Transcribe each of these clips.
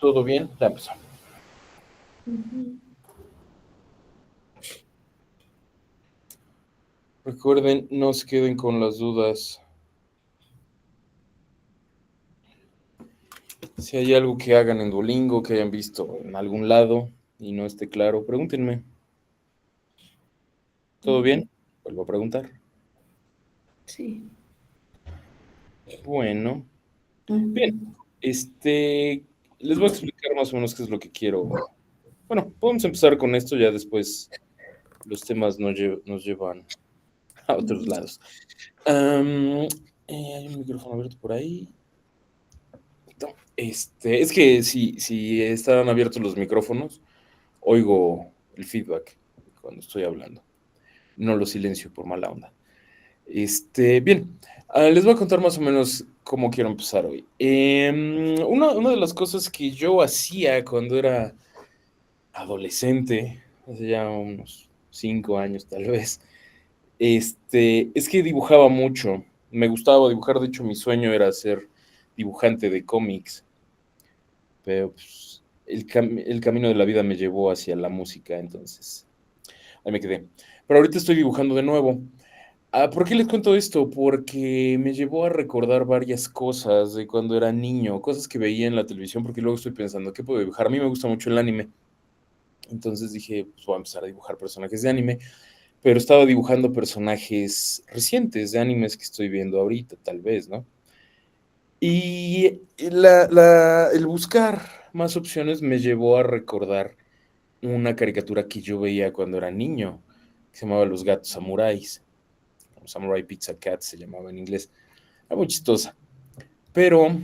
¿Todo bien? Ya empezó. Ujú. Recuerden, no se queden con las dudas. Si hay algo que hagan en Duolingo, que hayan visto en algún lado y no esté claro, pregúntenme. ¿Todo Ujú. bien? Vuelvo a preguntar. Sí. Bueno, bien. Ujú. Este, les voy a explicar más o menos qué es lo que quiero. Bueno, podemos empezar con esto, ya después los temas nos llevan a otros Ujú. lados. Am, hay un micrófono abierto por ahí. No, es que si están abiertos los micrófonos, oigo el feedback cuando estoy hablando. No lo silencio por mala onda. Bien, les voy a contar más o menos cómo quiero empezar hoy. Una de las cosas que yo hacía cuando era adolescente, hace ya unos 5 años tal vez, es que dibujaba mucho. Me gustaba dibujar, de hecho mi sueño era ser dibujante de cómics, pero pues, el camino de la vida me llevó hacia la música, entonces ahí me quedé. Pero ahorita estoy dibujando de nuevo. ¿Por qué les cuento esto? Porque me llevó a recordar varias cosas de cuando era niño, cosas que veía en la televisión, porque luego estoy pensando, ¿qué puedo dibujar? A mí me gusta mucho el anime. Entonces dije, pues voy a empezar a dibujar personajes de anime, pero estaba dibujando personajes recientes de animes que estoy viendo ahorita, tal vez, ¿no? Y el buscar más opciones me llevó a recordar una caricatura que yo veía cuando era niño, que se llamaba Los Gatos Samuráis. Samurai Pizza Cat se llamaba en inglés. Era muy chistosa. Pero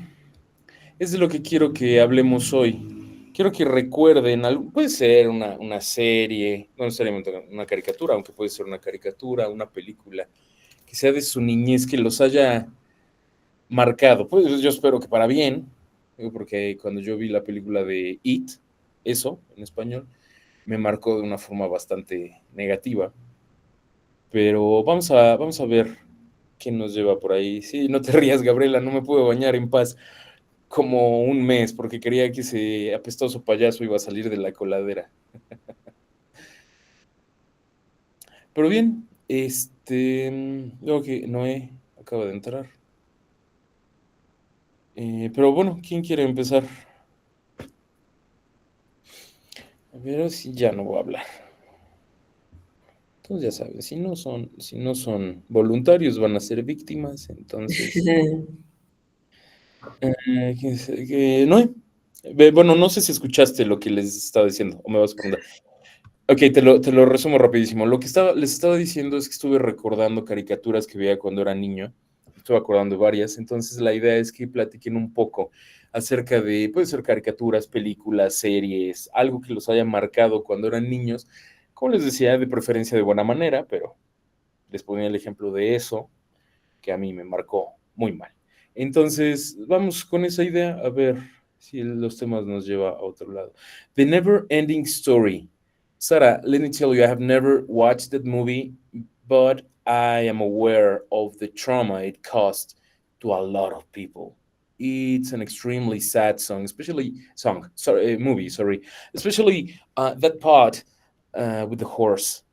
es de lo que quiero que hablemos hoy. Quiero que recuerden, puede ser una serie, no necesariamente una caricatura, aunque puede ser una caricatura, una película, que sea de su niñez, que los haya marcado. Pues yo espero que para bien, porque cuando yo vi la película de It, eso en español, me marcó de una forma bastante negativa. Pero vamos a ver qué nos lleva por ahí. Sí, no te rías, Gabriela, no me puedo bañar en paz como un mes porque quería que ese apestoso payaso iba a salir de la coladera. Pero bien, veo que Noé acaba de entrar. Pero bueno, ¿quién quiere empezar? A ver si ya no voy a hablar. Entonces ya saben, si no son voluntarios van a ser víctimas, entonces, Noé. Bueno, no sé si escuchaste lo que les estaba diciendo, o me vas a preguntar. Ok, te lo resumo rapidísimo. Lo que les estaba diciendo es que estuve recordando caricaturas que veía cuando era niño. Estuve acordando de varias. Entonces, la idea es que platiquen un poco acerca de, puede ser caricaturas, películas, series, algo que los haya marcado cuando eran niños. Como les decía, de preferencia de buena manera, pero les ponía el ejemplo de eso, que a mí me marcó muy mal. Entonces, vamos con esa idea a ver si los temas nos lleva a otro lado. The Never Ending Story. Sarah, let me tell you, I have never watched that movie, but I am aware of the trauma it caused to a lot of people. It's an extremely sad song, movie, sorry, especially that part with the horse.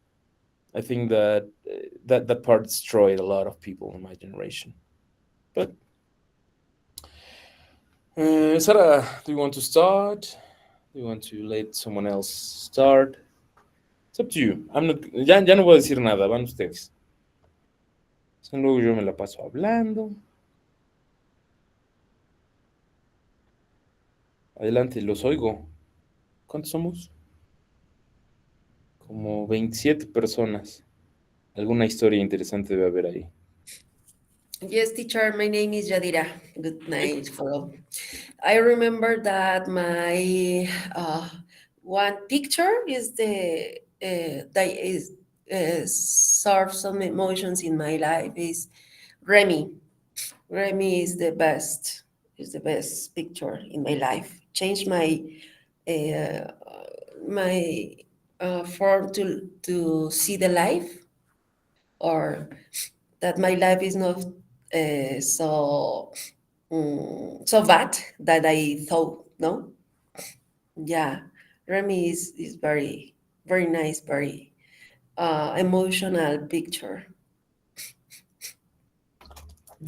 I think that part destroyed a lot of people in my generation. But Sarah, do you want to start? Do you want to let someone else start? It's up to you. Ya no voy a decir nada, van ustedes. Luego yo me la paso hablando. Adelante, los oigo. ¿Cuántos somos? Como 27 personas. Alguna historia interesante debe haber ahí. Yes, teacher, my name is Yadira. Good night for all. I remember that my one picture is the that is serves some emotions in my life is Remy. Remy is the best picture in my life. Changed uh, my form to see the life, or that my life is not so bad that I thought. No, Yeah, Remy is very very nice, very emotional picture.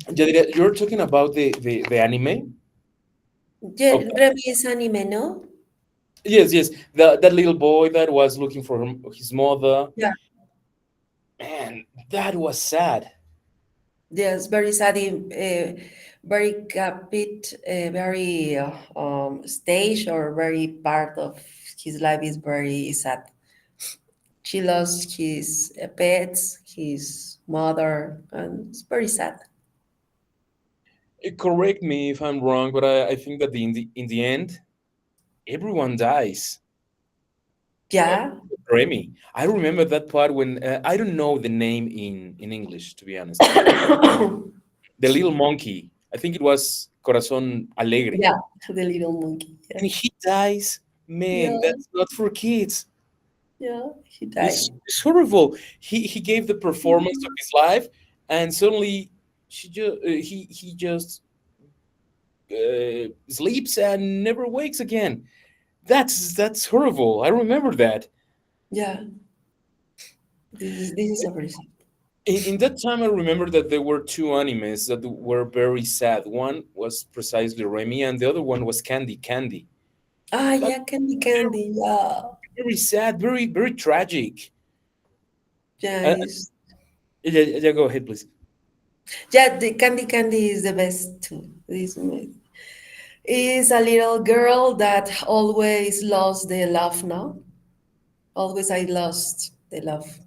Yadira, you're talking about the anime? Yeah, Okay. Remy is anime, no? Yes, yes. That little boy that was looking for his mother. Yeah. Man, that was sad. Yes, very sad, very capit, very stage or very part of his life is very sad. She lost his pets, his mother, and it's very sad. Correct me if I'm wrong, but I think that in the end, everyone dies. Uh, Yeah. Remy. I remember that part when I don't know the name in English, to be honest. The little monkey. I think it was Corazón Alegre. Yeah, the little monkey. And Yes. he dies. Man, Yeah, that's not for kids. yeah, he It's, died. it's horrible. He gave the performance of his life, and suddenly he just sleeps and never wakes again. That's horrible. I remember that. Yeah, this is a very sad. In that time, I remember that there were two animes that were very sad. One was precisely Remy, and the other one was Candy Candy. Ah, But yeah, Candy Candy. Yeah, very sad, very tragic. yeah, Uh, yeah, yeah, go ahead, please. yeah. The Candy Candy is the best too. Is a little girl that always lost the love. No, always I lost the love.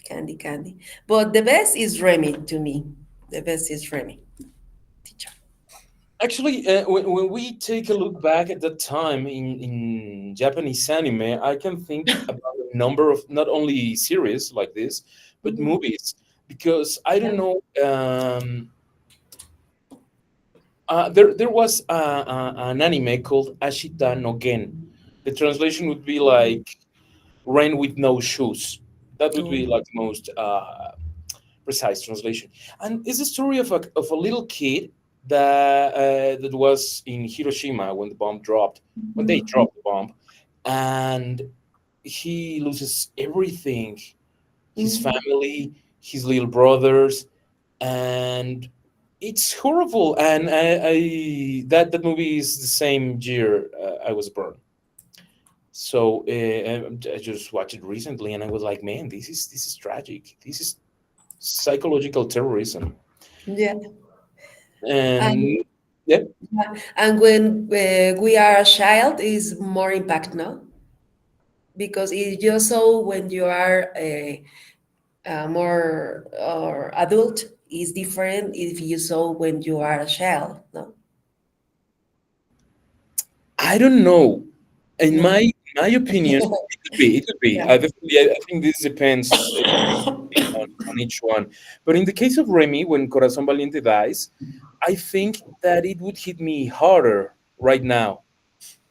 Candy Candy, but the best is Remy to me. The best is Remy. Teacher. Actually, when we take a look back at that time in Japanese anime, I can think about a number of not only series like this, but Mhm. movies. Because I don't Yeah. know, there was an anime called Ashita no Gen. The translation would be like "Rain with No Shoes." That would be Oh. like the most precise translation. And it's a story of a little kid that was in Hiroshima when the bomb dropped, when they Mhm. dropped the bomb, and he loses everything, his Mhm. family, his little brothers, and it's horrible. And that movie is the same year I was born. So I just watched it recently, and I was like, man, this is tragic. This is psychological terrorism. Yeah. And And yeah, and when we are a child, is more impact, no? Because it just so when you are a more or adult is different if you saw when you are a child, no? I don't know. In No. my opinion, it could be. It could be. Yeah. I think this depends on each one. But in the case of Remy, when Corazon Valiente dies, I think that it would hit me harder right now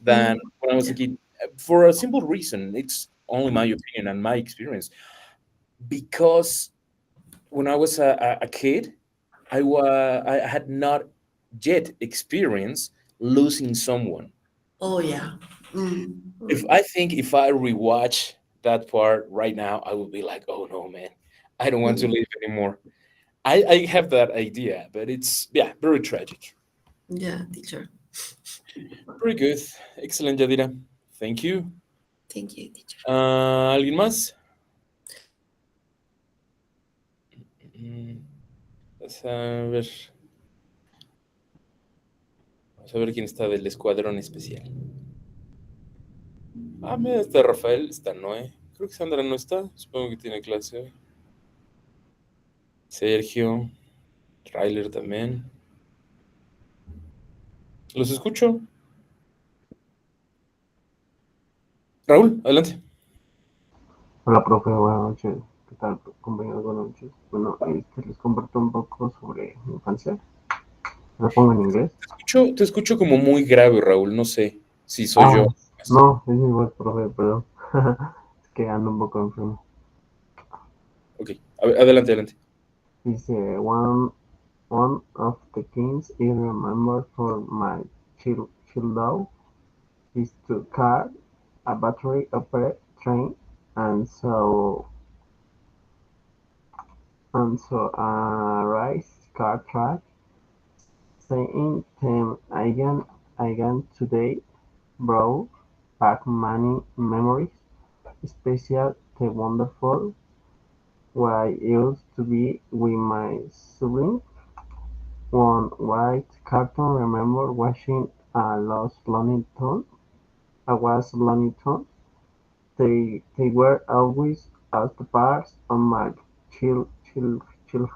than Mm. when I was a Yeah. kid, for a simple reason. It's only my opinion and my experience. Because when I was a kid, I had not yet experienced losing someone. Oh yeah. Mm. If I rewatch that part right now, I would be like, oh no, man, I don't want to Mm. live anymore. I have that idea, but it's, yeah, very tragic. Yeah, teacher. Very good. Excellent, Yadira. Thank you. Thank you, teacher. ¿Alguien más? Mm, Vamos a ver, vamos a ver quién está del escuadrón especial. Ah, mira, está Rafael, está Noé. Creo que Sandra no está. Supongo que tiene clase hoy. Sergio, Tyler también. ¿Los escucho? Raúl, adelante. Hola, profe, buenas noches. ¿Qué tal, compañeros? Buenas noches. Bueno, les comparto un poco sobre mi infancia. Lo pongo en inglés. Te escucho como muy grave, Raúl. No sé si soy yo. Ah, no, es mi voz, profe, perdón. Es que ando un poco enfermo. Ok, adelante, adelante. Dice, one of the kings is remembered for my childhood is to car, a battery operated train, and so a race car track, saying them again today brought back many memories, especially the wonderful way I used to be with my sibling. One white cartoon remember watching a Lost Looney Tunes. They were always at the bars on my chill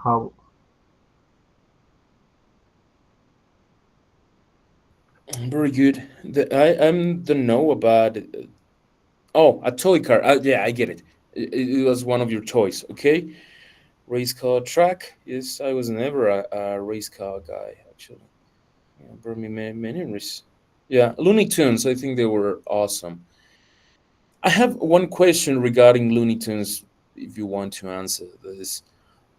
house. Very good. I'm don't know about. Oh, a toy car. Yeah, I get it. It was one of your toys. Okay, race car track. Yes, I was never a race car guy actually. Yeah, brought me many memories. Yeah, Looney Tunes. I think they were awesome. I have one question regarding Looney Tunes. If you want to answer this,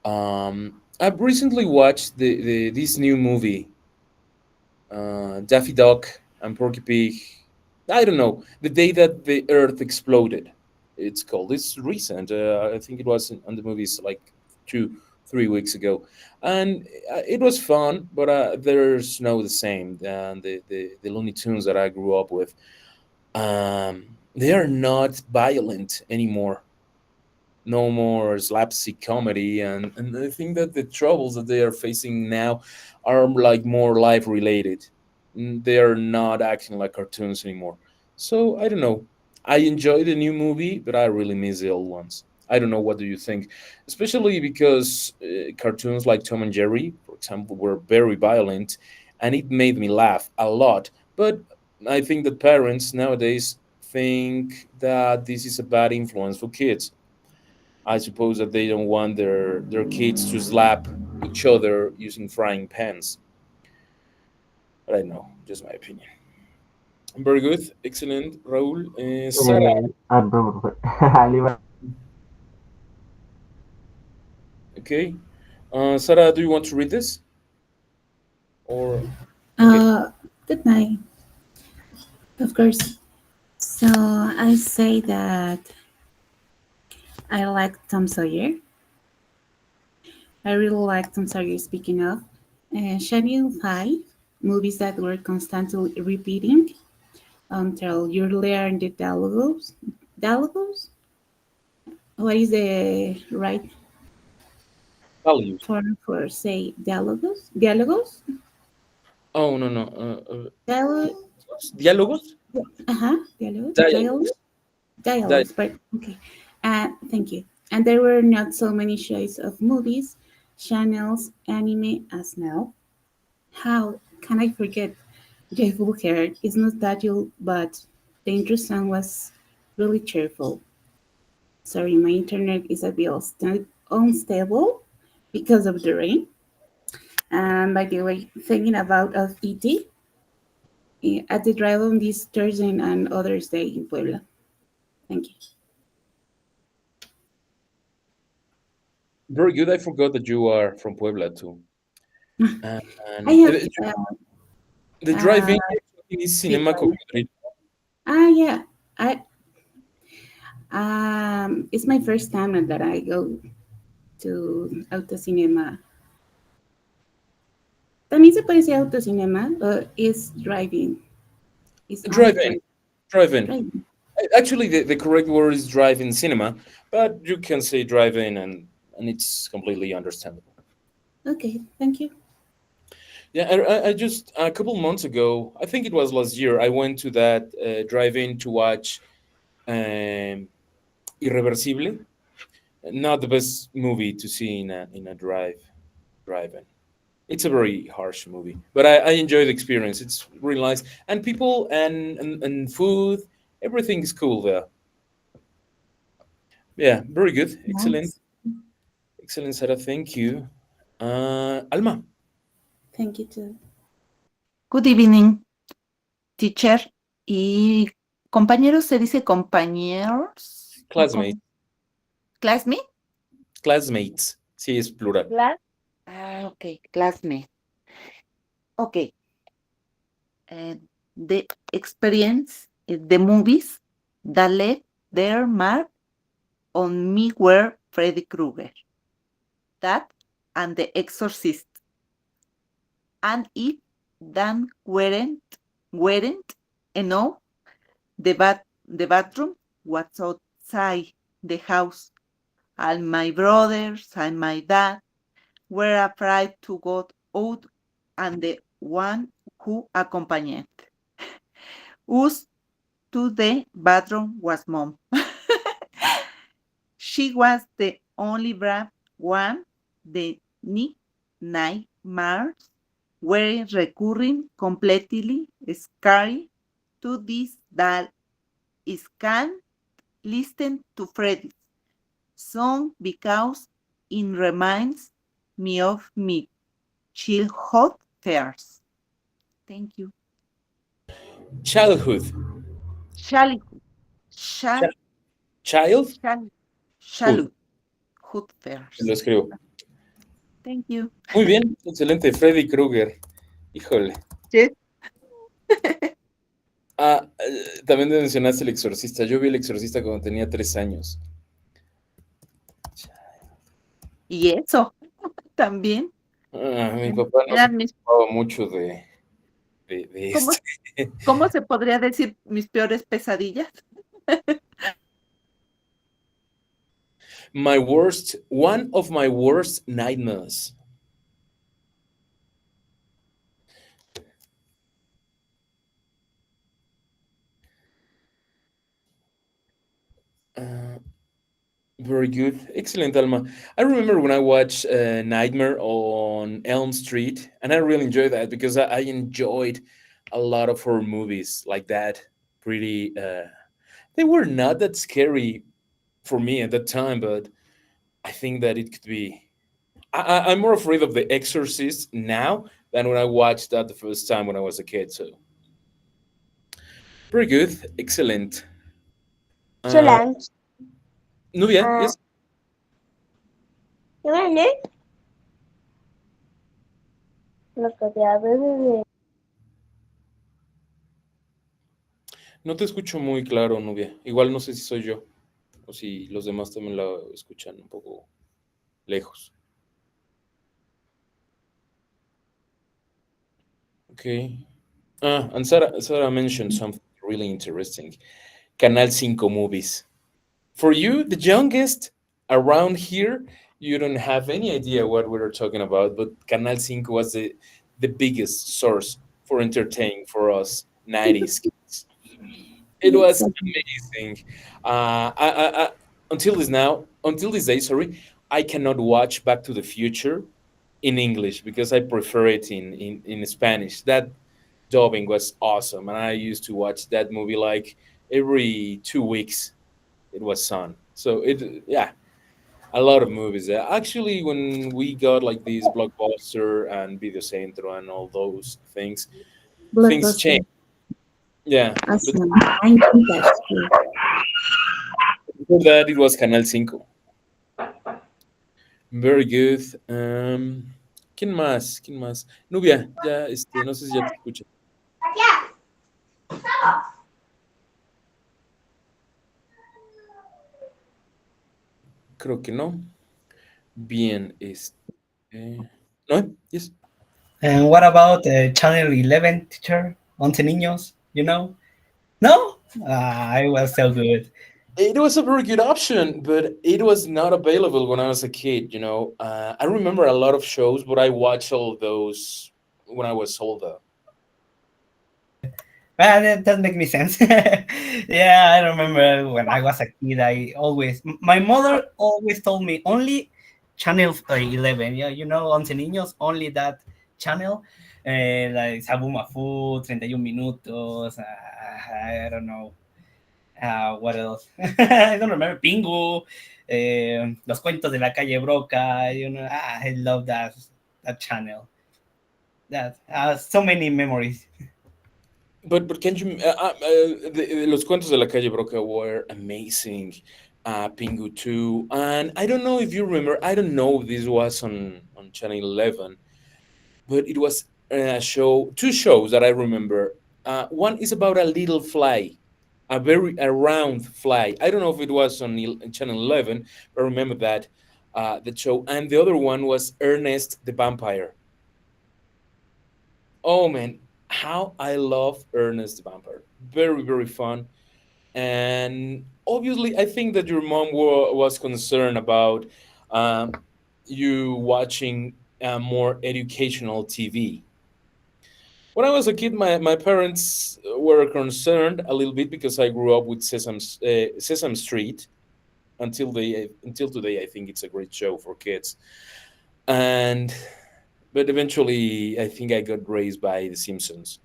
I've recently watched the this new movie, Daffy Duck and Porky Pig. I don't know, the day that the Earth exploded. It's called. It's recent. I think it was on the movies like 2 3 weeks ago, and it was fun. But there's no the same than the Looney Tunes that I grew up with. They are not violent anymore. No more slapstick comedy, and I think that the troubles that they are facing now are like more life related. They are not acting like cartoons anymore. So I don't know. I enjoy the new movie, but I really miss the old ones. I don't know, what do you think? Especially because cartoons like Tom and Jerry, for example, were very violent, and it made me laugh a lot. But I think that parents nowadays think that this is a bad influence for kids. I suppose that they don't want their kids to slap each other using frying pans. But I don't know, just my opinion. Very good, excellent, Raul. Sarah, Broma, okay. Sarah, do you want to read this? Or okay, Uh, Good night, of course. So I say that I like Tom Sawyer. I really like Tom Sawyer. Speaking of, Channel 5 movies that were constantly repeating until you learn the dialogues. Dialogues? What is the right values. form for say dialogues? Dialogues? Oh no no, Dialogue? diálogos, Dialogues? dialogues, Dialogues? Dialogues, but okay. Thank you. And there were not so many choice of movies, channels, anime as now. How can I forget Jeff Hair is nostalgic, but the intro song was really cheerful. Sorry, my internet is a bit unstable because of the rain. And by the way, thinking about of ET at the drive on this Thursday and others day in Puebla. Thank you. very good. I forgot that you are from Puebla too. I And have the uh, drive-in is Cinema people. Cocodrilo. Yeah. I it's my first time that I go to Autocinema. También se puede decir autocinema, is driving. It's only Drive-in, driving. drive-in. Driving. Actually, the correct word is drive-in cinema, but you can say drive-in, and it's completely understandable. Okay, thank you. Yeah, I just a couple months ago, I think it was last year, I went to that drive-in to watch Irreversible. Not the best movie to see in a drive-in. It's a very harsh movie, but I enjoy the experience. It's really nice, and people and food, everything is cool there. Yeah, very good, excellent, Nice. excellent, Sarah. Thank you. Alma, Thank you too. Good evening, teacher. Y compañeros se dice compañeros. classmate, Classmate. classmates. Sí, es plural. Class. Okay, classmate. Okay. The experience the movies that left their mark on me were Freddy Krueger, that, and The Exorcist. And if that weren't enough, the bathroom was outside the house, and my brothers and my dad were afraid to go out, and the one who accompanied us to the bathroom was mom. She was the only brave one. The nightmares were recurring, completely scary to this that is can listen to Freddy's song because it reminds me of me childhood fears. Thank you. Childhood. Childhood, Chal- Ch- Childhood. chal- childhood Lo fears. escribo. Thank you. Muy bien, excelente. Freddy Krueger. Híjole. Yes. También mencionaste El Exorcista. Yo vi El Exorcista cuando tenía 3 años. Y eso también Mi papá no se eran mis, ocupaba mucho de ¿cómo, este. cómo se podría decir mis peores pesadillas? One of my worst nightmares. Uh, Very good. Excellent, Alma. I remember when I watched Nightmare on Elm Street, and I really enjoyed that because I enjoyed a lot of horror movies like that. Pretty, they were not that scary for me at that time, but I think that it could be. I'm more afraid of The Exorcist now than when I watched that the first time when I was a kid. So, very good. Excellent. Uh, Solange, Nubia, uh, yes? you want to learn? Look at the No te escucho muy claro, Nubia. Igual no sé si soy yo o si los demás también la escuchan un poco lejos. Okay. And Sarah mentioned something really interesting. Canal 5 movies. For you, the youngest around here, you don't have any idea what we're talking about, but Canal 5 was the biggest source for entertaining for us 90s kids. It was Exactly. amazing. Until this day, sorry, I cannot watch Back to the Future in English because I prefer it in Spanish. That dubbing was awesome, and I used to watch that movie like every 2 weeks. It was on. So yeah, a lot of movies. Actually, when we got like this Blockbuster and Video Centro and all those things Blockbuster. changed. Yeah, but Awesome. I think that's true. before that it was Canal 5. Very good. ¿Quién más? ¿Quién más? Nubia, ya, no sé si ya te escucha. Creo que no. Bien, ¿no? Yes. And what about Channel 11, teacher? Once Niños, you know? No? It was so good. It was a very good option, but it was not available when I was a kid, I remember a lot of shows, but I watched all of those when I was older. Well, that does make me sense. Yeah, I remember when I was a kid, my mother always told me only Channel 11, yeah, Once Niños, only that channel. Like Sabumafu, 31 Minutos, I don't know. What else? I don't remember. Pingu, Los Cuentos de la Calle Broca. I love that channel. That so many memories. But can you? Los Cuentos de la Calle Broca were amazing. Pingu 2. And I don't know if you remember, I don't know if this was on Channel 11, but it was two shows that I remember. One is about a little fly a very round fly. I don't know if it was on channel 11, but I remember that the show. And the other one was Ernest the Vampire. Oh man, how I love Ernest the Vampire. Very, very fun. And obviously, I think that your mom was concerned about um, you watching more educational TV. When I was a kid, my parents were concerned a little bit because I grew up with Sesame Street until today. I think it's a great show for kids, and but eventually, I think I got raised by The Simpsons.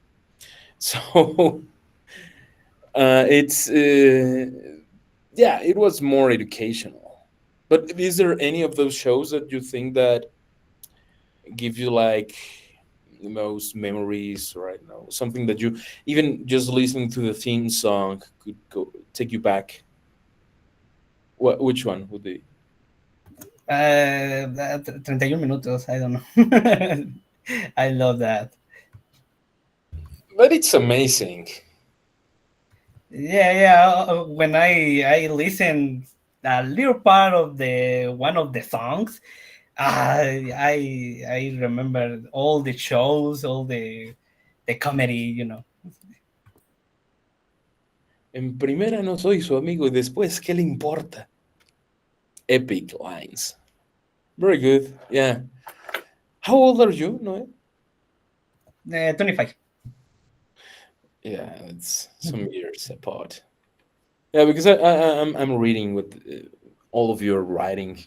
So it's yeah, it was more educational. But is there any of those shows that you think that give you like the most memories, right now? Something that you even just listening to the theme song could go take you back. Which one would be? 31 minutos. I don't know. I love that. But it's amazing. Yeah. When I listen a little part of the one of the songs, I remember all the shows, all the comedy. En primera no soy su amigo y después, ¿qué le importa? Epic lines. Very good. Yeah. How old are you, Noé? 25. Yeah, it's some years apart. Yeah, because I'm reading with all of your writing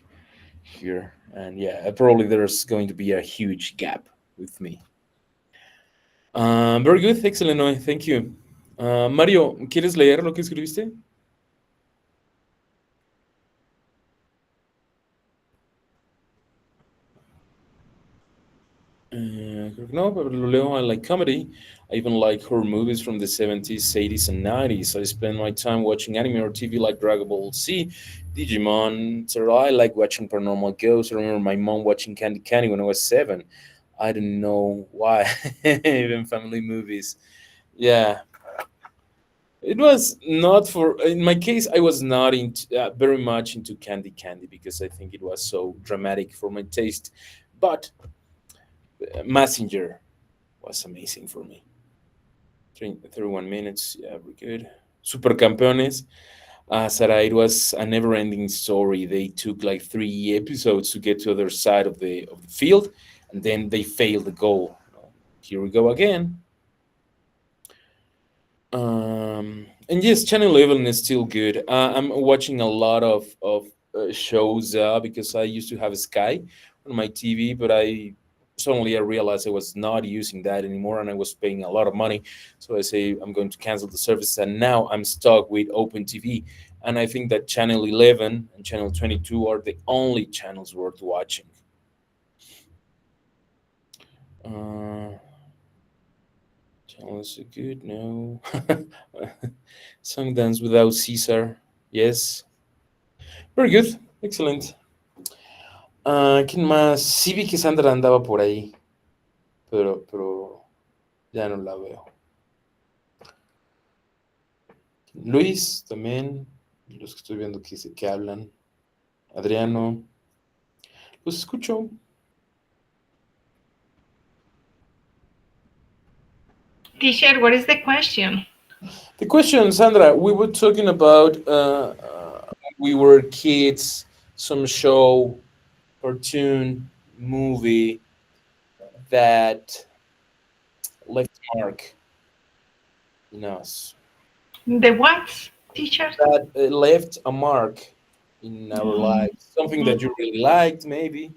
here, and yeah, probably there's going to be a huge gap with me. Very good, excellent, Noé. Thank you. Mario, ¿quieres leer lo que escribiste? Creo que no, pero lo leo. I like comedy. I even like horror movies from the 70s, 80s, and 90s. I spend my time watching anime or TV like Dragon Ball Z, Digimon, etc. I like watching Paranormal Ghosts. I remember my mom watching Candy Candy when I was 7. I don't know why. Even family movies. Yeah. It was not for, in my case, I was not very much into Candy Candy because I think it was so dramatic for my taste. But Messenger was amazing for me. 31 minutes, yeah, very good. Super Campeones. Sarah, it was a never-ending story. They took like 3 episodes to get to the other side of the field, and then they failed the goal. Here we go again. And yes, Channel 11 is still good. I'm watching a lot of shows because I used to have Sky on my TV, but suddenly I realized I was not using that anymore and I was paying a lot of money. So I say I'm going to cancel the service, and now I'm stuck with Open TV. And I think that Channel 11 and Channel 22 are the only channels worth watching. Channels are good, no. Song Dance Without Caesar, yes. Very good, excellent. ¿Quién más? Sí vi que Sandra andaba por ahí, pero ya no la veo. Luis también, los que estoy viendo que hablan. Adriano, los escucho. Teacher, what is the question? The question, Sandra, we were talking about we were kids, some show, cartoon, movie that left a mark in us. The what, teacher? That left a mark in our lives. Something that you really liked, maybe.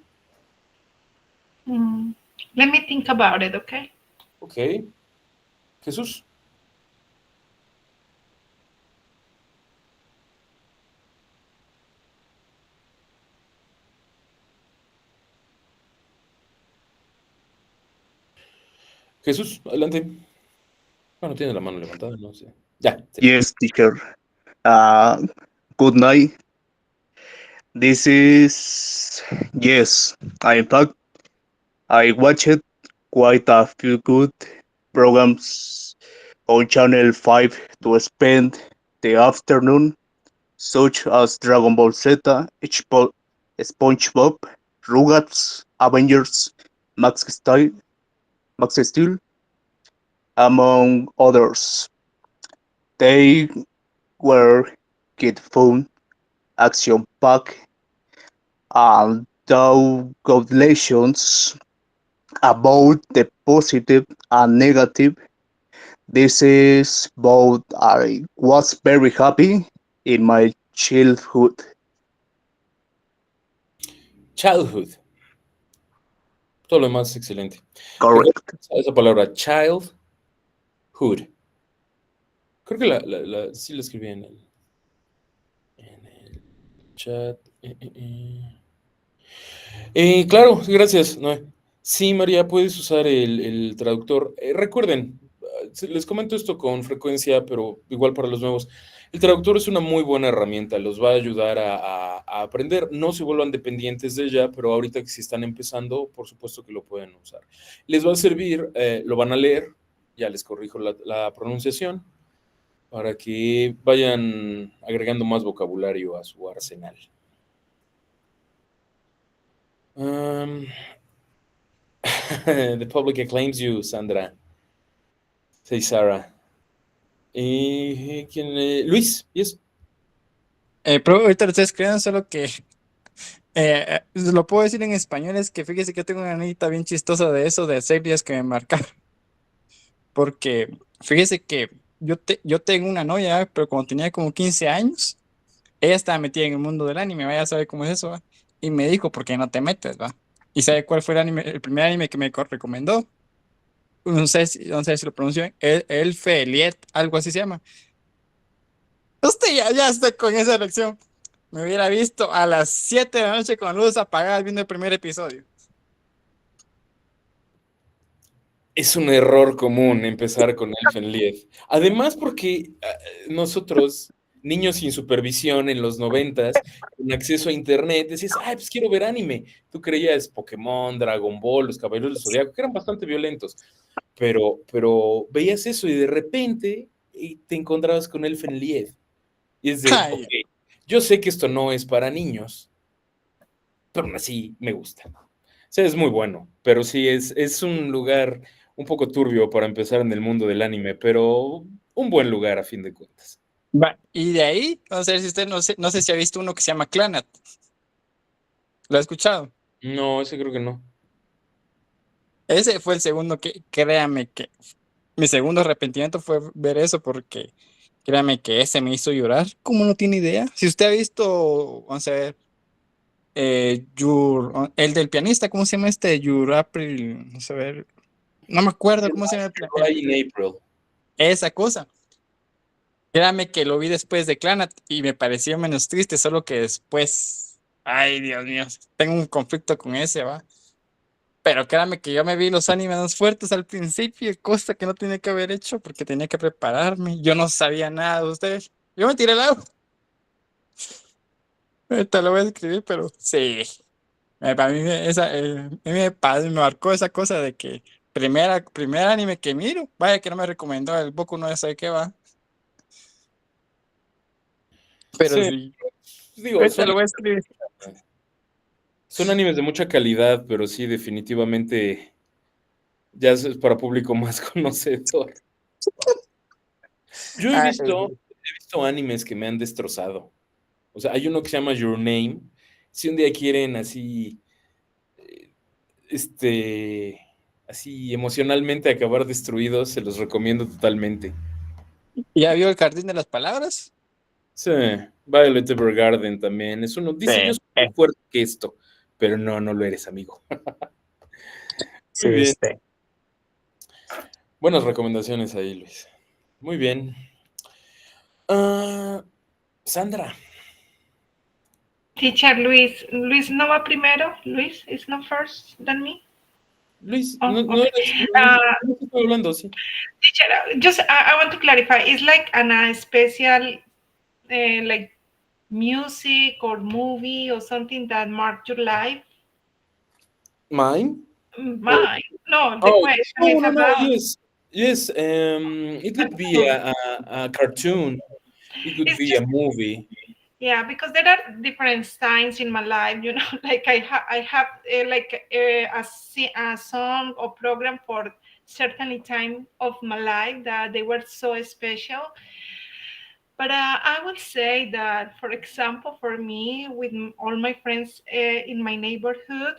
Let me think about it, okay? Okay. Jesús. Jesús, adelante. Bueno, tiene la mano levantada, no sé. Ya. Sí. Yes, teacher. Good night. This is yes. In fact, I watched quite a few good programs on Channel 5 to spend the afternoon, such as Dragon Ball Z, SpongeBob, Rugrats, Avengers, Max Steel, among others. They were kid fun, action packed, and calculations about the positive and negative. This is both I was very happy in my childhood. Childhood. Todo lo demás es excelente. Correct. Recuerda esa palabra, childhood. Creo que sí la escribí en el chat. Claro, gracias, Noé. Sí, María, puedes usar el traductor. Recuerden, les comento esto con frecuencia, pero igual para los nuevos. El traductor es una muy buena herramienta, los va a ayudar a aprender. No se vuelvan dependientes de ella, pero ahorita que si están empezando, por supuesto que lo pueden usar. Les va a servir, lo van a leer, ya les corrijo la pronunciación, para que vayan agregando más vocabulario a su arsenal. The public acclaims you, Sandra. Say Sarah. ¿Quién? Luis, yes. Pero ahorita lo estoy escribiendo, solo que lo puedo decir en español, es que fíjese que yo tengo una anécdota bien chistosa de eso, de series que me marcaron. Porque fíjese que yo tengo una novia, pero cuando tenía como 15 años, ella estaba metida en el mundo del anime, vaya a saber cómo es eso, ¿va? Y me dijo, ¿por qué no te metes, va? ¿Y sabe cuál fue el primer anime que me recomendó? No sé si lo pronuncio bien, Elfeliet, algo así se llama. Usted ya está con esa elección. Me hubiera visto a las 7 de la noche con luces apagadas viendo el primer episodio. Es un error común empezar con Elfenlied. Además porque nosotros, niños sin supervisión en los 90s, con acceso a internet, decías, pues quiero ver anime. Tú creías Pokémon, Dragon Ball, los Caballeros del Zodiaco, que eran bastante violentos. Pero veías eso y de repente te encontrabas con Elfenlied. Y es de, ok, yo sé que esto no es para niños, pero aún así me gusta. O sea, es muy bueno, pero sí, es un lugar un poco turbio para empezar en el mundo del anime, pero un buen lugar a fin de cuentas. Y de ahí, vamos a ver si usted no sé si ha visto uno que se llama Clanat. ¿Lo ha escuchado? No, ese creo que no. Ese fue el segundo que, créame que mi segundo arrepentimiento fue ver eso, porque créame que ese me hizo llorar. ¿Cómo no tiene idea? Si usted ha visto, vamos a ver, el del pianista, ¿cómo se llama este? Your April, vamos a ver, no me acuerdo cómo se llama in April. Esa cosa. Créame que lo vi después de Clanat y me pareció menos triste, solo que después, ay Dios mío, tengo un conflicto con ese, va. Pero créame que yo me vi los animes más fuertes al principio, cosa que no tenía que haber hecho porque tenía que prepararme. Yo no sabía nada de ustedes. Yo me tiré el agua. Te lo voy a escribir, pero sí. Para mí me marcó esa cosa de que primer anime que miro, vaya que no me recomendó el Boku no sé qué va. Pero sí. Digo, te lo voy a escribir. Son animes de mucha calidad, pero sí, definitivamente ya es para público más conocedor. Yo he visto animes que me han destrozado. O sea, hay uno que se llama Your Name. Si un día quieren así, así emocionalmente acabar destruidos, se los recomiendo totalmente. ¿Ya vio El Jardín de las Palabras? Sí, Violet Evergarden también. Es uno, dice, yo soy más fuerte que esto, pero no lo eres, amigo. Muy bien. Buenas recomendaciones ahí, Luis. Muy bien. Sandra. Teacher Luis no va primero. Luis is not first than me. Luis, no estoy hablando, sí. Teacher, just I want to clarify. It's like a special, like music or movie or something that marked your life. Mine? Mine. No, the question is about. Yes. It could be a cartoon. It could It's be a just movie. yeah, because there are different signs in my life, like I have like a song or program for certainly time of my life that they were so special. But I would say that, for example, for me, with all my friends in my neighborhood,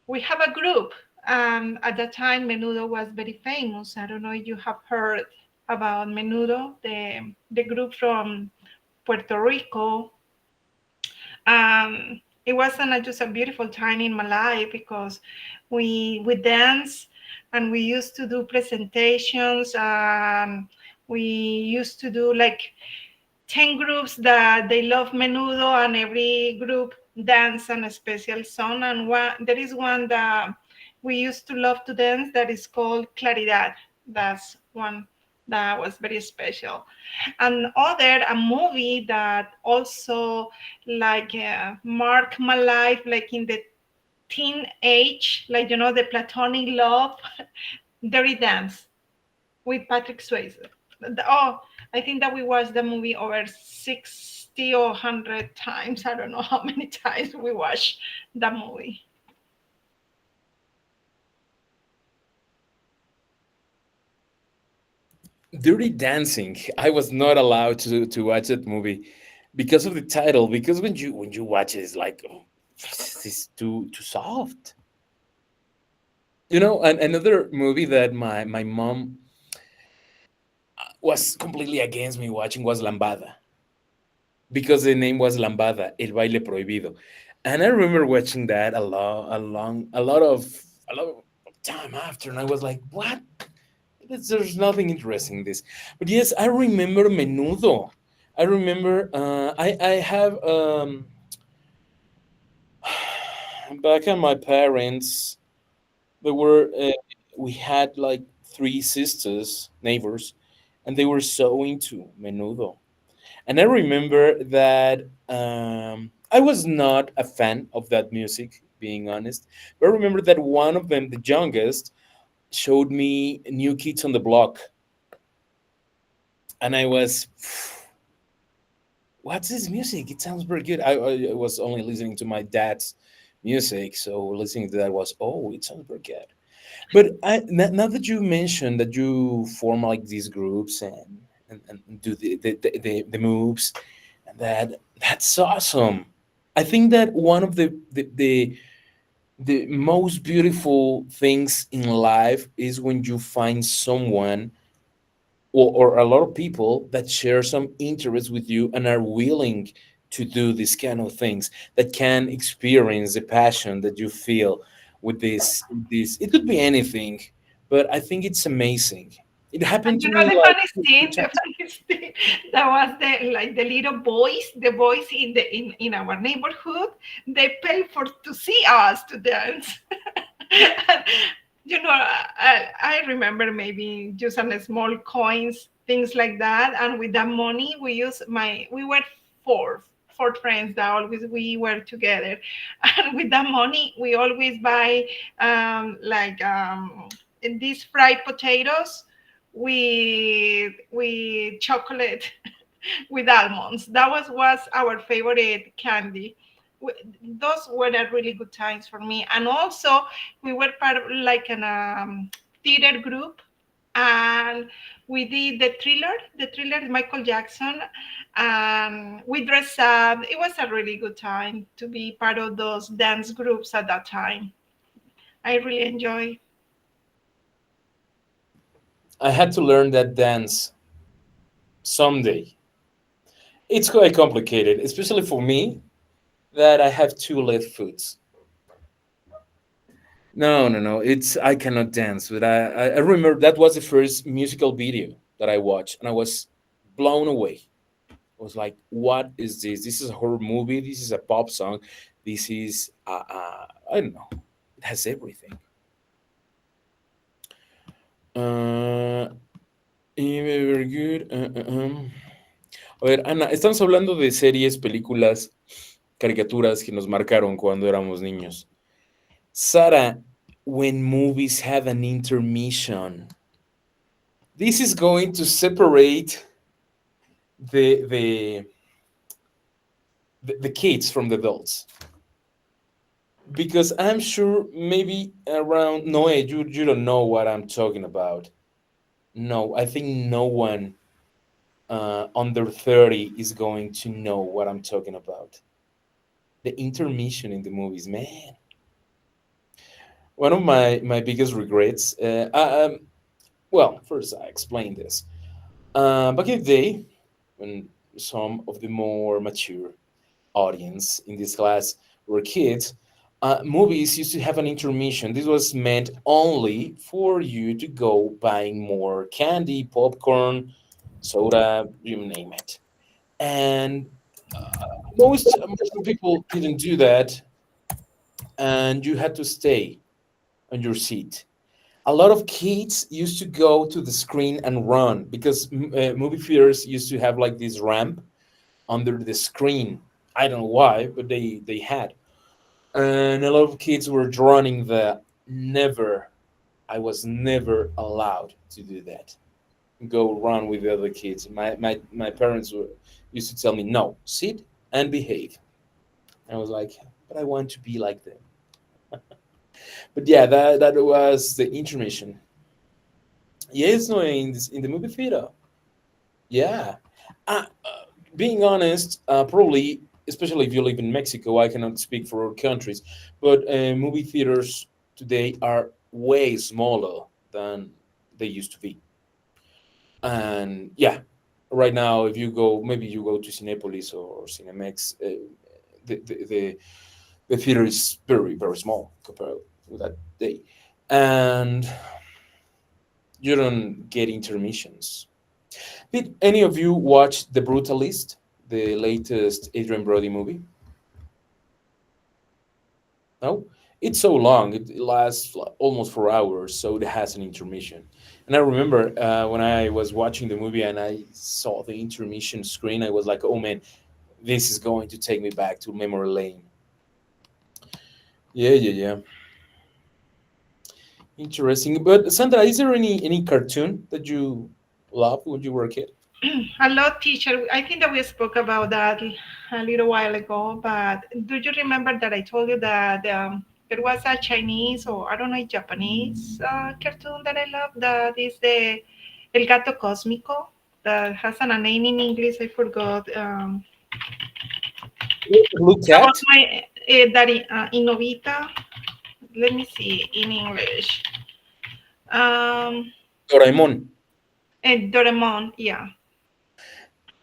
we have a group. And at that time, Menudo was very famous. I don't know if you have heard about Menudo, the group from Puerto Rico. It was just a beautiful time in my life because we dance and we used to do presentations. We used to do like 10 groups that they love menudo, and every group dance on a special song. And there is one that we used to love to dance that is called Claridad. That's one that was very special. And other a movie that also like marked my life, like in the teen age, like the platonic love, Dirty Dance with Patrick Swayze. Oh, I think that we watched the movie over 60 or 100 times. I don't know how many times we watched the movie. Dirty Dancing. I was not allowed to watch that movie because of the title. Because when you watch it, it's like, oh, this is too soft. Another movie that my mom was completely against me watching was Lambada, because the name was Lambada, El Baile Prohibido, and I remember watching that a lot of time after, and I was like, what? There's nothing interesting in this. But yes, I remember Menudo. I remember I have back at my parents. There were we had like three sisters, neighbors, and they were so into Menudo. And I remember that I was not a fan of that music, being honest. But I remember that one of them, the youngest, showed me New Kids on the Block, and I was, what's this music? It sounds very good. I was only listening to my dad's music, so listening to that was, oh, it sounds very good. But now that you mentioned that you form like these groups and do the moves, and that's awesome. I think that one of the most beautiful things in life is when you find someone, or a lot of people that share some interest with you and are willing to do these kind of things, that can experience the passion that you feel with this. It could be anything, but I think it's amazing. It happened And to me the like funniest two thing, times. that was the little boys, the boys in our neighborhood, they pay for to see us to dance. And, I remember maybe just some small coins, things like that, and with that money we were four friends that always we were together, and with that money we always buy these fried potatoes with chocolate with almonds. That was our favorite candy. Those were really good times for me. And also, we were part of like an theater group, and we did the Thriller, Michael Jackson, and we dressed up. It was a really good time to be part of those dance groups at that time. I really enjoy. I had to learn that dance someday. It's quite complicated, especially for me that I have two left foots. No, no, no. It's I cannot dance, but I remember that was the first musical video that I watched, and I was blown away. I was like, "What is this? This is a horror movie. This is a pop song. This is I don't know. It has everything." Uh, very good. A ver, Ana, estamos hablando de series, películas, caricaturas que nos marcaron cuando éramos niños. Sara, when movies have an intermission, this is going to separate the the the kids from the adults, because I'm sure maybe around Noe, you don't know what I'm talking about. No, I think no one under 30 is going to know what I'm talking about. The intermission in the movies, man. One of my biggest regrets. Well, first I explain this. Back in the day, when some of the more mature audience in this class were kids, movies used to have an intermission. This was meant only for you to go buying more candy, popcorn, soda, you name it. And most people didn't do that, and you had to stay on your seat. A lot of kids used to go to the screen and run because movie theaters used to have like this ramp under the screen. I don't know why, but they had. And a lot of kids were running there. Never, I was never allowed to do that. Go run with the other kids. My parents used to tell me, no, sit and behave. And I was like, but I want to be like them. But yeah, that was the intermission. Yes, no, in the movie theater. Yeah. Being honest, probably, especially if you live in Mexico, I cannot speak for other countries, but movie theaters today are way smaller than they used to be. And yeah, right now, if you go, maybe you go to Cinepolis or Cinemex, the, the, the, the theater is very, very small compared with that day. And you don't get intermissions. Did any of you watch The Brutalist, the latest Adrian Brody movie? No? It's so long. It lasts like almost 4 hours, so it has an intermission. And I remember when I was watching the movie and I saw the intermission screen, I was like, oh man, this is going to take me back to memory lane. Yeah. Interesting. But Sandra, is there any cartoon that you loved when you were a kid? A lot, teacher. I think that we spoke about that a little while ago, but do you remember that I told you that there was a Chinese or I don't know, Japanese cartoon that I love? That is the El Gato Cósmico that has a name in English. I forgot. Blue That Cat? was my daddy in Novita. Let me see in English. Doraemon. Doraemon, yeah.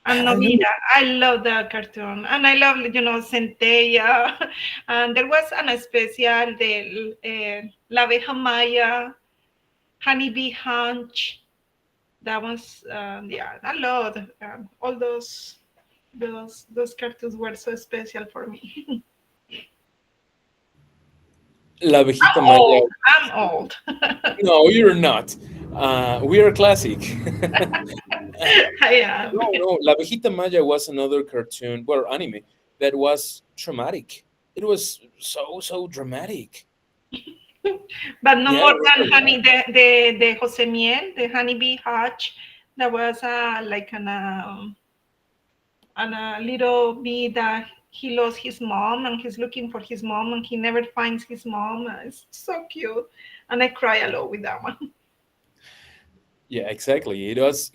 And I remember. Novita, I love the cartoon, and I love Centella. And there was an especial de La Abeja Maya, Honeybee Hunch. That was yeah, I love all those cartoons were so special for me. La Abejita I'm Maya. old. I'm old. No, you're not. We are classic. I am. No. La Abejita Maya was another cartoon, well, anime, that was traumatic. It was so dramatic. But no Yeah, more it was than very honey, bad. the Jose Miel, the honeybee hatch. That was like a little bee that he lost his mom and he's looking for his mom and he never finds his mom. It's so cute, and I cry a lot with that one. Yeah, exactly. It was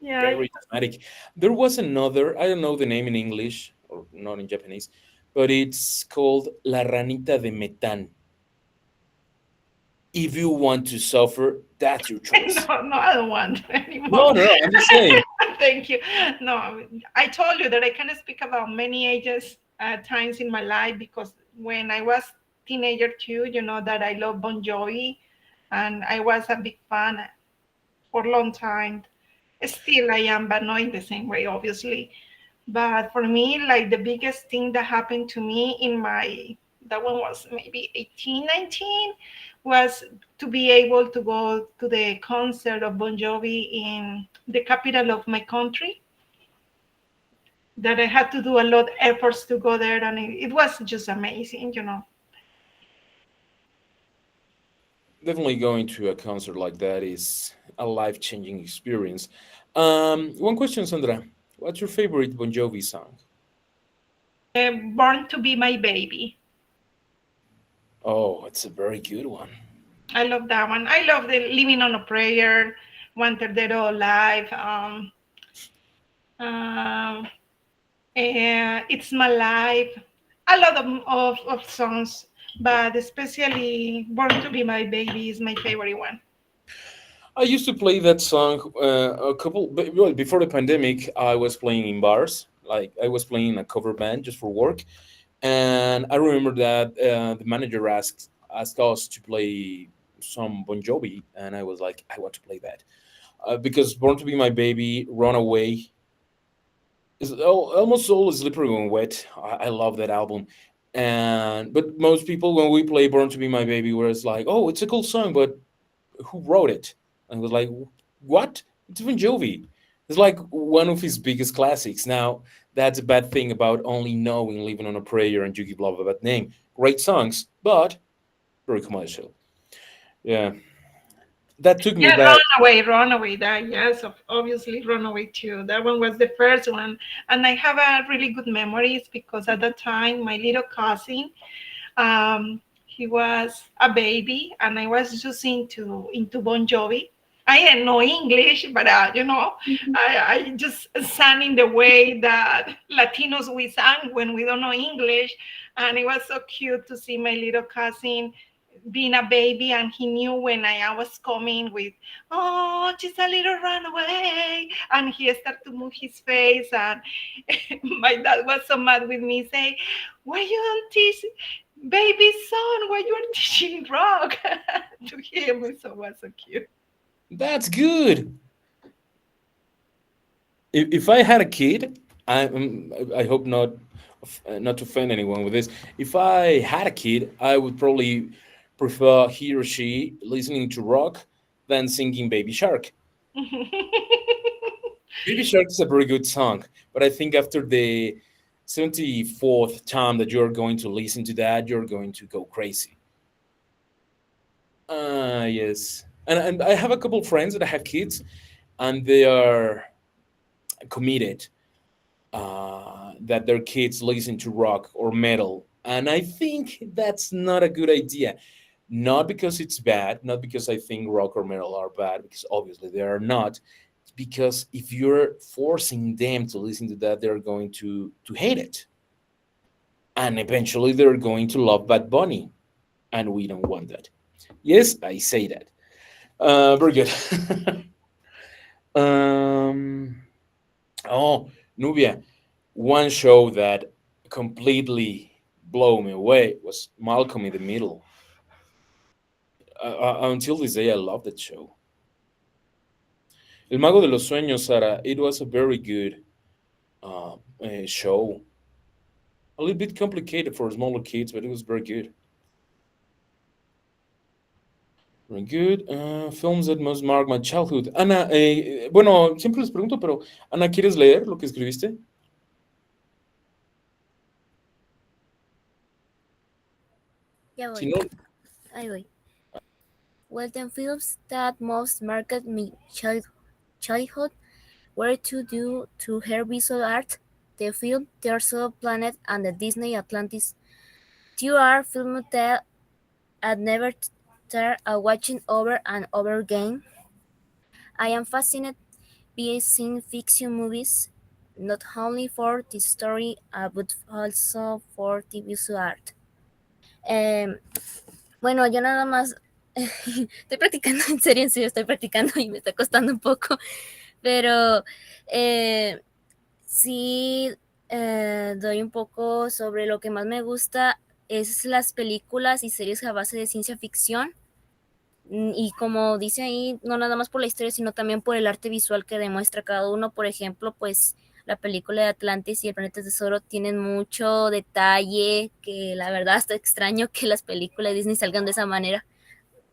Yeah, very dramatic. There was another, I don't know the name in English or not in Japanese, but it's called La Ranita de Metan. If you want to suffer, that's your choice. no, I don't want No, anymore. no, I'm just saying. Thank you. No, I told you that I can speak about many ages times in my life because when I was teenager too, you know that I love Bon Jovi, and I was a big fan for a long time. Still I am, but not in the same way, obviously. But for me, like the biggest thing that happened to me in my, that one was maybe 18, 19, was to be able to go to the concert of Bon Jovi in the capital of my country. That I had to do a lot of efforts to go there, and it was just amazing. Definitely going to a concert like that is a life-changing experience. One question, Sandra. What's your favorite Bon Jovi song? Born to Be My Baby. Oh, it's a very good one. I love that one. I love the Living on a Prayer, Wanted Dead or Alive. It's My Life. A lot of songs, but especially Born to Be My Baby is my favorite one. I used to play that song well, before the pandemic. I was playing in bars, like I was playing in a cover band just for work, and I remember that the manager asked us to play some Bon Jovi, and I was like, I want to play that because Born to Be My Baby, Runaway is almost always slippery when wet. I love that album. And but most people when we play Born to Be My Baby, where it's like, oh, it's a cool song, but who wrote it? And I was like, what? It's Bon Jovi. It's like one of his biggest classics. Now, that's a bad thing about only knowing Living on a Prayer and You Give Love a Bad Name. Great songs, but very commercial. Yeah. That took me Yeah, back. Runaway. That yes, obviously Runaway too. That one was the first one, and I have a really good memories because at that time my little cousin, he was a baby, and I was just into Bon Jovi. I didn't know English, but I just sang in the way that Latinos we sang when we don't know English, and it was so cute to see my little cousin being a baby, and he knew when I was coming with, oh, just a little runaway, and he started to move his face, and my dad was so mad with me, say, why you don't teach baby son, why you are teaching rock to him? So it was so cute. That's good. If I had a kid, I hope not to offend anyone with this. If I had a kid, I would probably prefer he or she listening to rock than singing Baby Shark. Baby Shark is a very good song, but I think after the 74th time that you're going to listen to that, you're going to go crazy. Yes. And I have a couple friends that have kids, and they are committed that their kids listen to rock or metal. And I think that's not a good idea. Not because it's bad, not because I think rock or metal are bad, because obviously they are not. It's because if you're forcing them to listen to that, they're going to hate it. And eventually they're going to love Bad Bunny. And we don't want that. Yes, I say that. Very good. Oh, Nubia, one show that completely blew me away was Malcolm in the Middle. Until this day, I love that show. El Mago de los Sueños, Sara, it was a very good show. A little bit complicated for smaller kids, but it was very good. Very good. Films that must mark my childhood. Ana, bueno, siempre les pregunto, pero Ana, ¿quieres leer lo que escribiste? Ya voy. Si no, Ahí voy. Well, the films that most marked my childhood were due to her visual art, the film Terzo Planet and the Disney Atlantis. Two are films that I'd never tire of watching over and over again. I am fascinated by science fiction movies, not only for the story, but also for the visual art. Bueno, yo nada más estoy practicando, en serio, estoy practicando y me está costando un poco, pero sí doy un poco sobre lo que más me gusta, es las películas y series a base de ciencia ficción. Y como dice ahí, no nada más por la historia, sino también por el arte visual que demuestra cada uno. Por ejemplo, pues la película de Atlantis y el Planeta Tesoro tienen mucho detalle, que la verdad está extraño que las películas de Disney salgan de esa manera.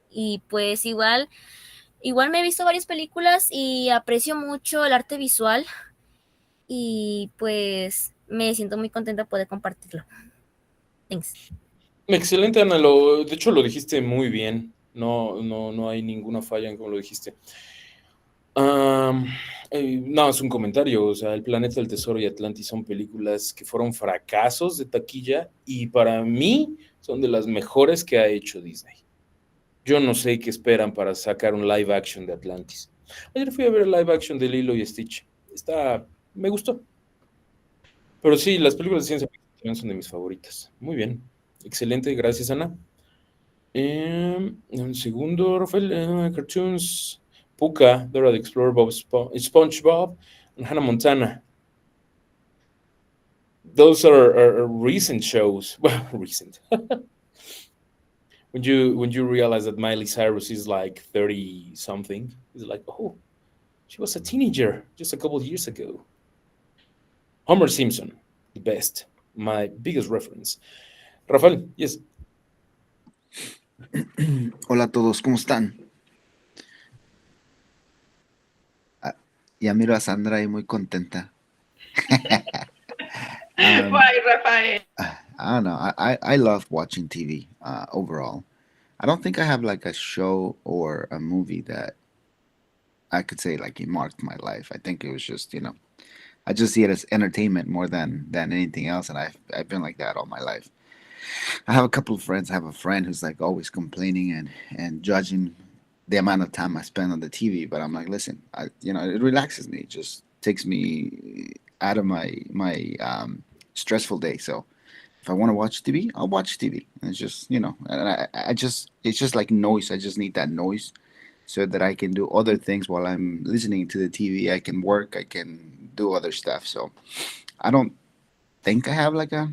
Y pues igual me he visto varias películas y aprecio mucho el arte visual y pues me siento muy contenta de poder compartirlo. Thanks. excelente, Ana. De hecho, lo dijiste muy bien. No hay ninguna falla en cómo lo dijiste. Am, no, es un comentario. O sea, El Planeta del Tesoro y Atlantis son películas que fueron fracasos de taquilla y para mí son de las mejores que ha hecho Disney. Yo no sé qué esperan para sacar un live action de Atlantis. Ayer fui a ver el live action de Lilo y Stitch. Me gustó. Pero sí, las películas de ciencia ficción son de mis favoritas. Muy bien. Excelente, gracias, Ana. Un segundo, Rafael. Cartoons. Puka, Dora the Explorer, SpongeBob, and Hannah Montana. Those are recent shows. Well, recent. when you realize that Miley Cyrus is like 30 something, it's like, oh, she was a teenager just a couple of years ago. Homer Simpson, the best, my biggest reference. Rafael, yes. Hola a todos, ¿cómo están? Ya miro a Sandra ahí muy contenta. Why, Rafael? I don't know. I love watching TV overall. I don't think I have like a show or a movie that I could say like it marked my life. I think it was just, I just see it as entertainment more than anything else, and I've been like that all my life. I have a couple of friends. I have a friend who's like always complaining and judging the amount of time I spend on the TV, but I'm like, listen, it relaxes me. It just takes me out of my stressful day. So if I want to watch TV, I'll watch TV. And it's just, and it's just like noise. I just need that noise so that I can do other things while I'm listening to the TV. I can work, I can do other stuff. So I don't think I have like a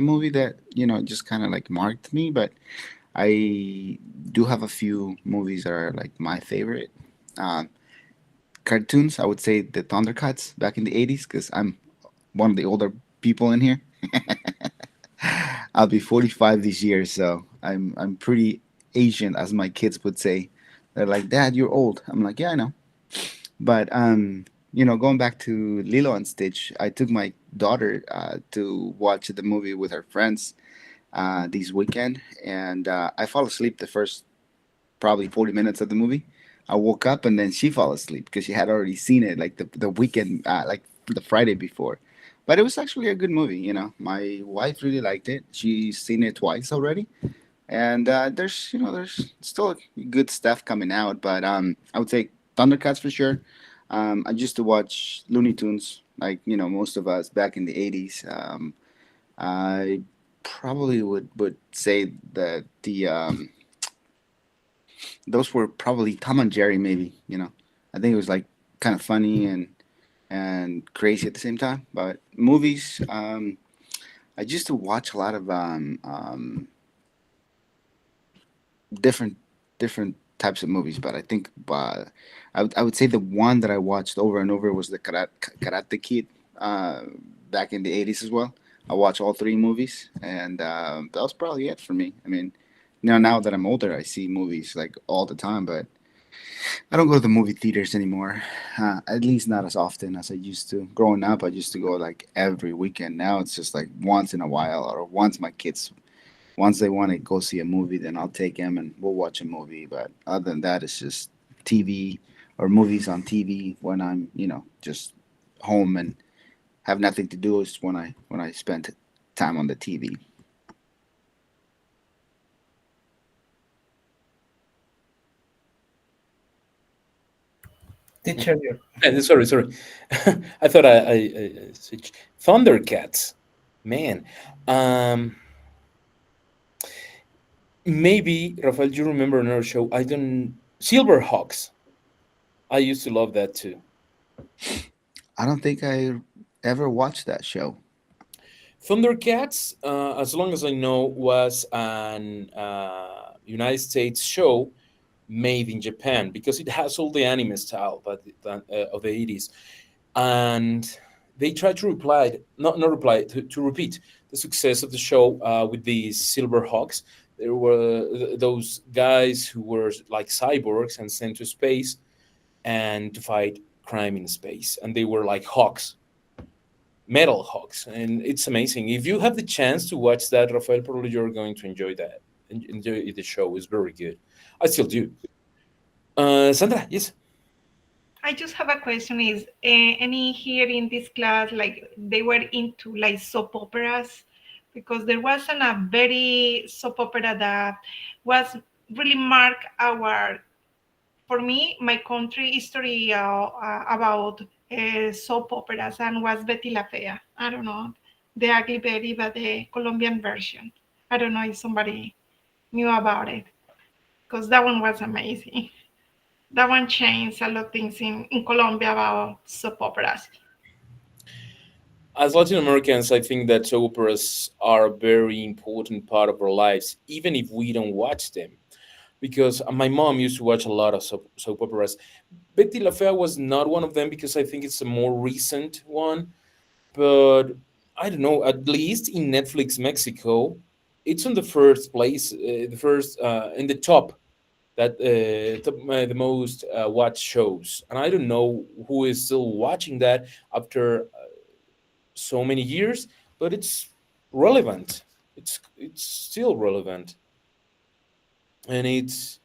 movie that just kind of like marked me, but I do have a few movies that are like my favorite. Cartoons, I would say the Thundercats back in the 80s because I'm one of the older people in here. I'll be 45 this year, so I'm pretty Asian, as my kids would say. They're like, "Dad, you're old." I'm like, "Yeah, I know." But going back to Lilo and Stitch, I took my daughter to watch the movie with her friends this weekend, and I fall asleep the first probably 40 minutes of the movie. I woke up and then she fell asleep because she had already seen it like the weekend, like the Friday before. But it was actually a good movie. My wife really liked it. She's seen it twice already, and there's still good stuff coming out. But I would say Thundercats for sure. I used to watch Looney Tunes, like most of us back in the 80s. I probably would say that those were probably Tom and Jerry, maybe. I think it was like kind of funny and crazy at the same time. But movies, I used to watch a lot of different types of movies. But I think I would say the one that I watched over and over was the Karate Kid back in the 80s as well. I watched all three movies, and that was probably it for me. I mean, now that I'm older, I see movies like all the time, but I don't go to the movie theaters anymore. At least not as often as I used to. Growing up, I used to go like every weekend. Now it's just like once in a while, or once they want to go see a movie, then I'll take them and we'll watch a movie. But other than that, it's just TV or movies on TV when I'm, just home and have nothing to do. Is when I spend time on the TV. Teacher, Sorry. I thought I switched. Thundercats, man. Maybe Rafael, you remember another show? I don't. Silverhawks. I used to love that too. I don't think I ever watched that show. Thundercats, as long as I know, was an United States show made in Japan because it has all the anime style of the 80s. And they tried to to repeat the success of the show with these Silverhawks. There were those guys who were like cyborgs and sent to space and to fight crime in space. And they were like hawks, metal hawks. And it's amazing. If you have the chance to watch that, Rafael, probably you're going to enjoy that. Enjoy the show. It's very good. I still do. Sandra, yes. I just have a question: is any here in this class like they were into like soap operas? Because there wasn't a very soap opera that was really mark our, for me, my country history about soap operas, and was Betty La Fea. I don't know, the Ugly Betty, but the Colombian version. I don't know if somebody knew about it, because that one was amazing. That one changed a lot of things in Colombia about soap operas. As Latin Americans, I think that soap operas are a very important part of our lives, even if we don't watch them. Because my mom used to watch a lot of soap operas. Betty La Fea was not one of them because I think it's a more recent one. But I don't know, at least in Netflix Mexico, it's on the first place, the first in the top that the most watched shows, and I don't know who is still watching that after so many years, but it's relevant. It's still relevant, and it's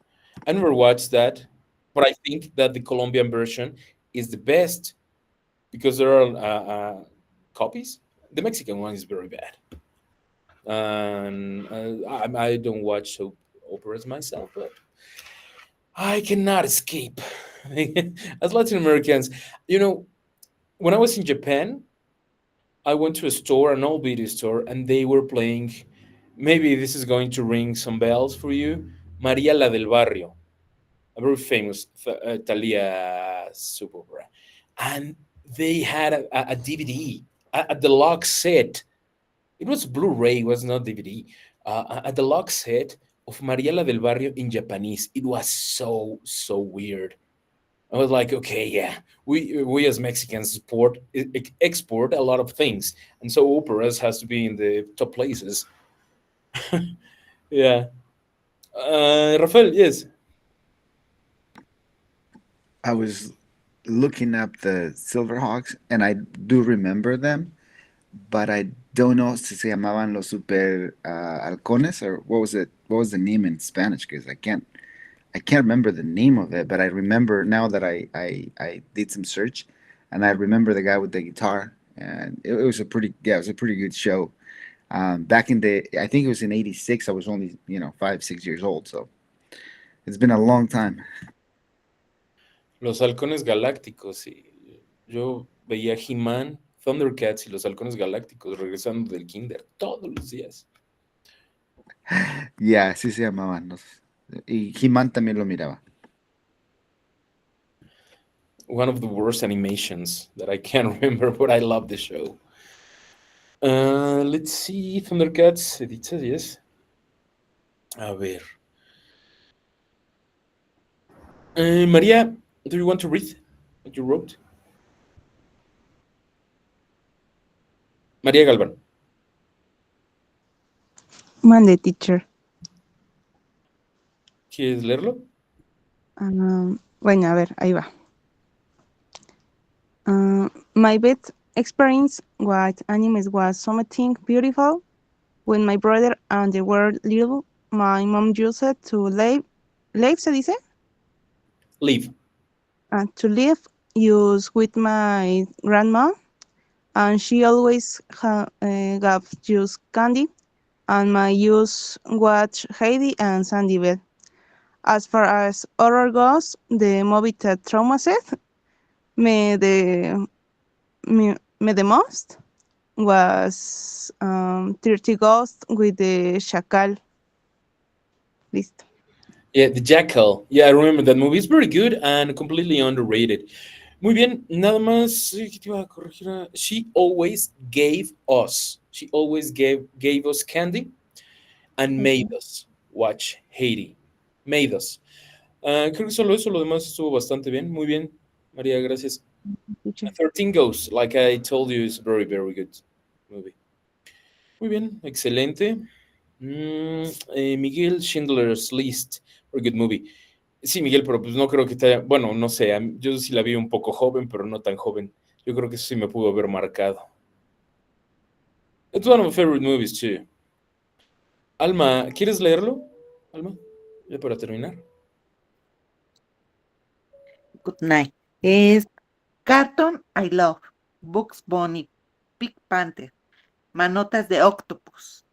I never watched that, but I think that the Colombian version is the best because there are copies. The Mexican one is very bad, and I don't watch soap operas myself, but I cannot escape. As Latin Americans, you know, when I was in Japan, I went to a store, an old video store, and they were playing. Maybe this is going to ring some bells for you. Maria la del Barrio, a very famous Thalia soap opera, and they had a DVD, a deluxe set. It was Blu-ray, it was not DVD. A deluxe set of Maria la del Barrio in Japanese. It was so weird. I was like, okay, yeah, we as Mexicans export a lot of things, and so operas has to be in the top places. Yeah, Rafael, yes. I was looking up the Silverhawks, and I do remember them, but I don't know si se llamaban los super halcones, or what was it? What was the name in Spanish? Because I can't remember the name of it, but I remember now that I did some search, and I remember the guy with the guitar, and it was a pretty it was a pretty good show. Back in the I think it was in '86. I was only 5, 6 years old, so it's been a long time. Los Halcones Galácticos, sí. Yo veía He-Man, Thundercats y los Halcones Galácticos regresando del kinder todos los días. Yeah, así se llamaban. Y He-Man también lo miraba. One of the worst animations that I can't remember, but I love the show. Let's see, Thundercats, Editha, yes. A ver. Maria, do you want to read what you wrote? María Galván. Mande, teacher. ¿Quieres leerlo? Bueno, a ver, ahí va. My best experience with animes was something beautiful. When my brother and they were little, my mom used it to live, se dice? Live. To live, use with my grandma, and she always gave just candy, and my use watch Heidi and Sandy Bell. As far as horror goes, the movie that traumatized me the most was 30 Ghosts with the Chacal. Listo. Yeah, The Jackal. Yeah, I remember that movie. It's very good and completely underrated. Muy bien, nada más que te iba a corregir. She always gave us. She always gave us candy and made us watch Haiti. Made us. Creo que solo eso, lo demás estuvo bastante bien. Muy bien, María, gracias. 13 Ghosts, like I told you, is a very, very good movie. Muy bien, excelente. Miguel, Schindler's List, very good movie. Sí, Miguel, pero pues no creo que te haya... Bueno, no sé, yo sí la vi un poco joven, pero no tan joven. Yo creo que eso sí me pudo haber marcado. It's one of my favorite movies, too. Alma, ¿quieres leerlo? Alma, ya para terminar. Good night. Es Cartoon I Love, Bugs Bunny, Pig Panther, Manotas de Octopus,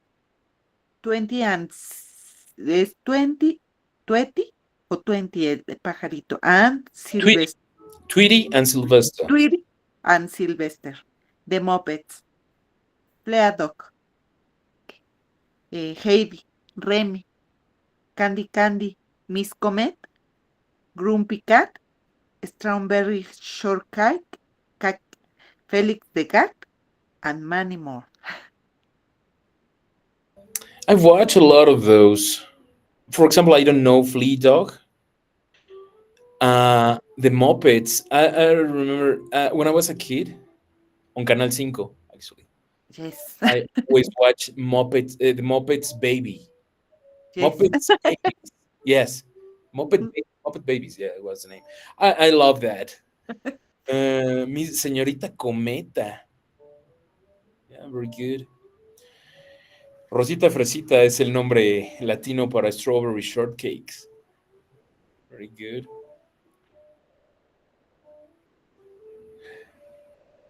20 es 20 o 20 el pajarito, and Sylvester. Tweety and Sylvester. Tweety and Sylvester, The Muppets, Flea Dog, Heidi, Remy, Candy, Miss Comet, Grumpy Cat, Strawberry Shortcake, Felix the Cat, and many more. I've watched a lot of those. For example, I don't know Flea Dog. The Muppets. I remember when I was a kid on Canal 5, actually. Yes. I always watch Muppets, the Muppets Baby. Yes. Muppets Babies. Yes. Muppet Babies, yeah, it was the name. I love that. Mi Señorita Cometa. Yeah, very good. Rosita Fresita es el nombre latino para Strawberry Shortcakes. Very good.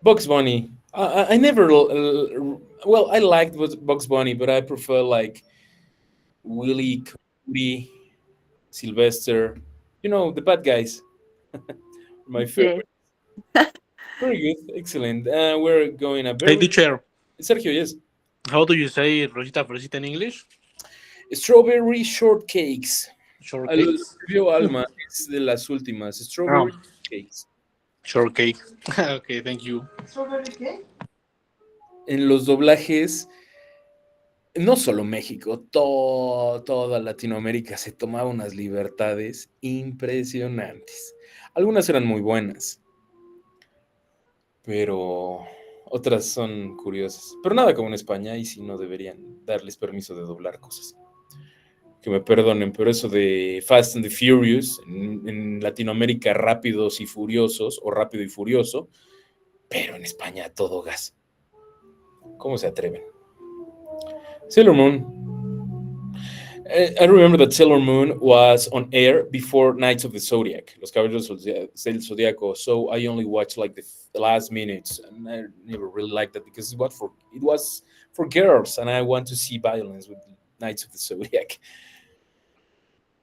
Bugs Bunny. I never. Well, I liked Bugs Bunny, but I prefer like Willie, Cody, Sylvester. You know, the bad guys. My favorite. Very good. Excellent. We're going a very. Hey, teacher. Sergio, yes. How do you say Rosita Fresita in English? Strawberry Shortcakes. Shortcakes. Lo escribió Alma, es de las últimas. Strawberry Shortcakes. Shortcake. Okay, thank you. ¿Strawberry qué? En los doblajes, no solo México, toda Latinoamérica se tomaba unas libertades impresionantes. Algunas eran muy buenas, pero otras son curiosas. Pero nada como en España, y si no deberían darles permiso de doblar cosas. Que me perdonen, pero eso de Fast and the Furious, en Latinoamérica Rápidos y Furiosos, o Rápido y Furioso, pero en España todo gas. ¿Cómo se atreven? Sailor Moon. I remember that Sailor Moon was on air before Knights of the Zodiac, Los Caballeros del Zodiaco, so I only watched like the last minutes, and I never really liked that because it was for girls, and I want to see violence with Knights of the Zodiac.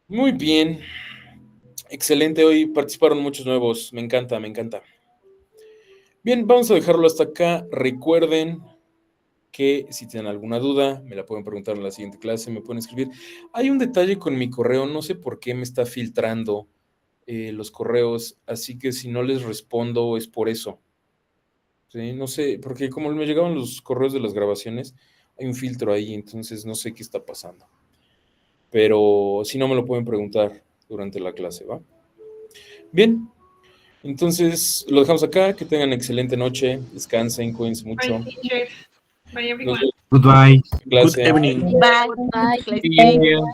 Muy bien. Excelente, hoy participaron muchos nuevos, me encanta. Bien, vamos a dejarlo hasta acá. Recuerden que si tienen alguna duda, me la pueden preguntar en la siguiente clase, me pueden escribir. Hay un detalle con mi correo, no sé por qué me está filtrando los correos, así que si no les respondo es por eso. ¿Sí? No sé, porque como me llegaban los correos de las grabaciones, hay un filtro ahí, entonces no sé qué está pasando. Pero si no, me lo pueden preguntar durante la clase, ¿va? Bien, entonces lo dejamos acá, que tengan excelente noche, descansen, cuídense mucho. Bye, teacher. Bye, everyone. Goodbye. Good evening. Bye. See you.